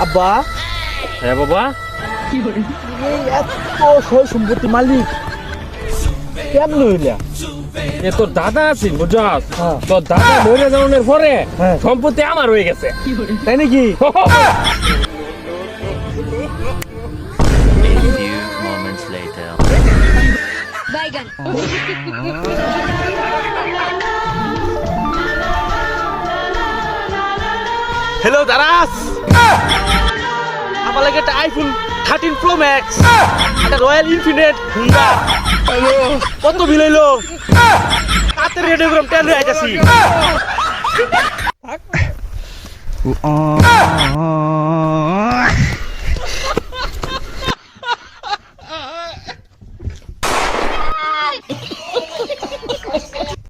আব্বা হ্যাঁ বাবা, এই এত সয় সম্পত্তি মালিক কেমন হইলা? এ তোর দাদা আছে বুঝাস, হ্যাঁ। তোর দাদা মরে যাওয়ার পরে হ্যাঁ। সম্পত্তি আমার হয়ে গেছে। তাই নাকি? A few moments later. বাইগান হ্যালো দারাস, আমার লাগে একটা আইফোন 13 প্রো ম্যাক্স, একটা রয়্যাল ইনফিনিট হুন্ডা। কত বিল হইলো? কাতের রেডি করে টেন হয়ে যাচ্ছি।